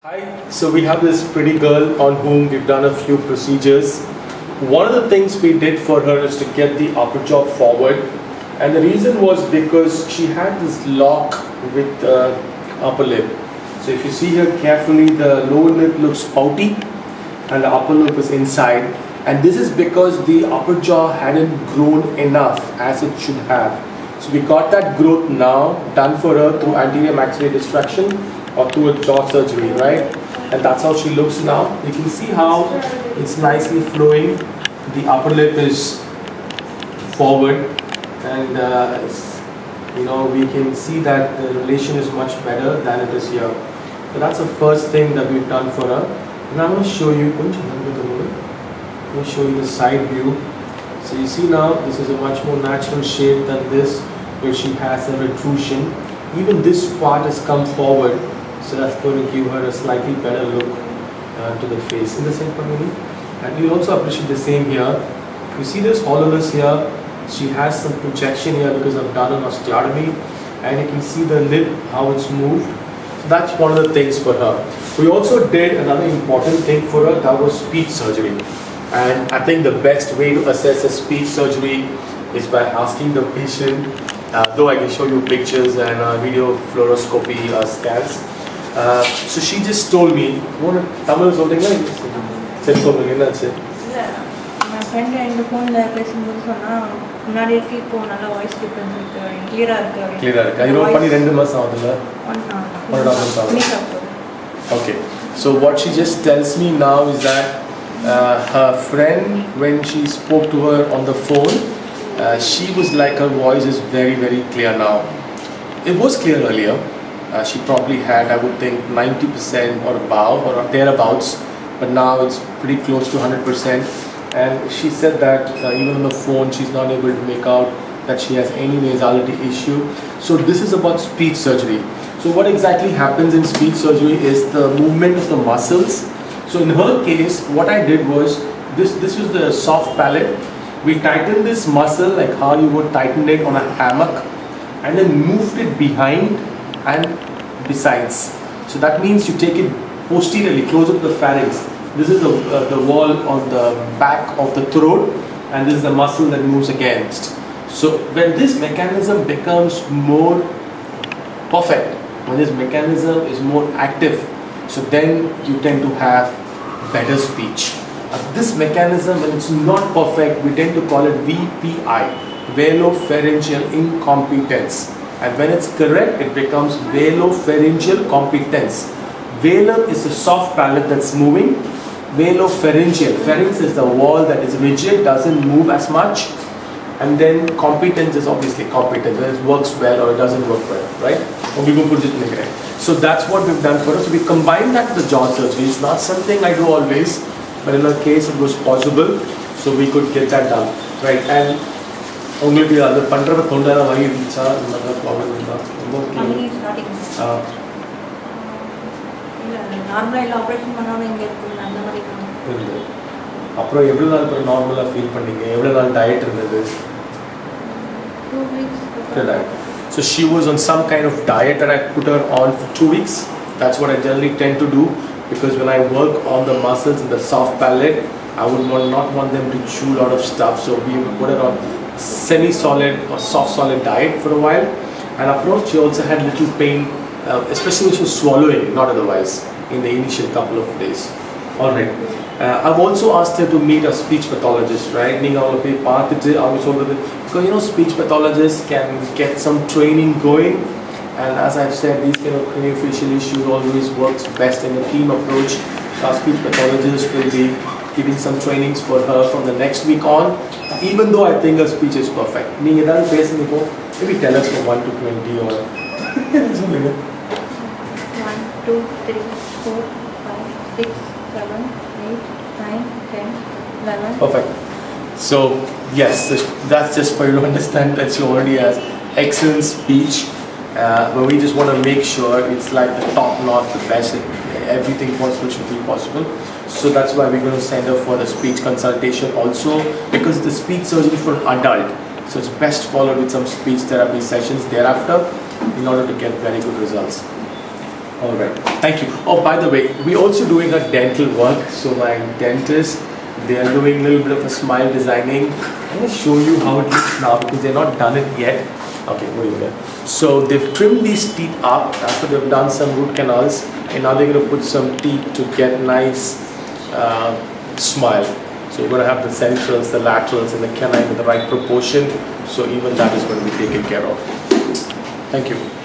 Hi, so we have this pretty girl on whom we've done a few procedures. One of the things we did for her is to get the upper jaw forward, and the reason was because she had this lock with the upper lip. So if you see here carefully, the lower lip looks pouty and the upper lip is inside, and this is because the upper jaw hadn't grown enough as it should have. So we got that growth now done for her through anterior maxillary distraction or through a jaw surgery, right? And that's how she looks now. You can see how it's nicely flowing. The upper lip is forward, and we can see that the relation is much better than it is here. So that's the first thing that we've done for her. And I'm going to show you. I'm going to show you the side view. So you see now, this is a much more natural shape than this, where she has a retrusion. Even this part has come forward, so that's going to give her a slightly better look to the face. In the same point, and you'll also appreciate the same here. You see this hollowness here. She has some projection here because I've done an osteotomy, and you can see the lip, how it's moved. So that's one of the things for her. We also did another important thing for her, that was speech surgery. And I think the best way to assess a speech surgery is by asking the patient, though I can show you pictures and video fluoroscopy scans. So she just told me, Tamil சொல்றீங்களா? சரி சொல்லுங்க என்னாச்சு? இல்ல my friend இந்த ஃபோன்ல பேசும்போது சொன்னா முன்னாடி இருக்கு இப்போ நல்ல வாய்ஸ் டிஃபரன்ஸ் இருக்கு கிளியரா இருக்கு இது பண்ணி 2 மாசம் ஆகுதுல 1.5 months ஆகுது. Okay, so what she just tells me now is that her friend, when she spoke to her on the phone, she was like, her voice is very, very clear now. It was clear earlier. She probably had, I would think, 90% or above or thereabouts, but now it's pretty close to 100%. And she said that even on the phone, she's not able to make out that she has any nasality issue. So this is about speech surgery. So what exactly happens in speech surgery is the movement of the muscles. So in her case, what I did was, this was the soft palate. We tightened this muscle like how you would tighten it on a hammock, and then moved it behind and besides. So that means you take it posteriorly, close up the pharynx. This is the wall on the back of the throat, and this is the muscle that moves against. So when this mechanism becomes more perfect, when this mechanism is more active, so then you tend to have better speech. This mechanism, when it's not perfect, we tend to call it VPI, velopharyngeal incompetence. And when it's correct, it becomes velopharyngeal competence. Velum is the soft palate that's moving. Velopharyngeal, pharynx is the wall that is rigid, doesn't move as much. And then competence is obviously competence, whether it works well or it doesn't work well, right? So that's what we've done for us. So we combined that with the jaw surgery. It's not something I do always, but in our case it was possible, so we could get that done, right? And உங்களுக்கு அது பண்றப்ப தொண்டைல வலி இருந்துச்சா இந்த மாதிரி problem இருந்தா நார்மலா இல்ல ஆபரேஷன் பண்ணாம இங்க இருக்கு அந்த மாதிரி இருந்து அப்புறம் எவ்வளவு நாள் அப்புறம் நார்மலா ஃபீல் பண்ணீங்க எவ்வளவு நாள் டயட் இருந்தது 2 weeks diet. So she was on some kind of diet that I put her on for 2 weeks. That's what I generally tend to do, because when I work on the muscles in the soft palate, I would not want them to chew a lot of stuff. So we put her on semi-solid or soft solid diet for a while. And approach, she also had little pain, especially when she was swallowing, not otherwise, in the initial couple of days. All right. I've also asked her to meet a speech pathologist, right? Because speech pathologists can get some training going, and as I've said, these kind of craniofacial issues always works best in a team approach. Our speech pathologist will be giving some trainings for her from the next week on, even though I think her speech is perfect. Maybe tell us from 1 to 20 or 1 2 3 4 5 6 7 8 9 10 11 perfect. So yes, that's just for you to understand that she already has excellent speech, but we just want to make sure it's like the top notch, the best, everything possible should be possible. So that's why we're going to send her for the speech consultation also, because the speech surgery for an adult, so it's best followed with some speech therapy sessions thereafter in order to get very good results. All right. Thank you. Oh, by the way, we're also doing a dental work. So my dentist, they are doing a little bit of a smile designing. I'm going to show you how it looks now because they're not done it yet. Okay, what do you mean? So they've trimmed these teeth up after they've done some root canals, and now they're going to put some teeth to get nice smile. So you're going to have the centrals, the laterals, and the canine with the right proportion. So even that is going to be taken care of. Thank you.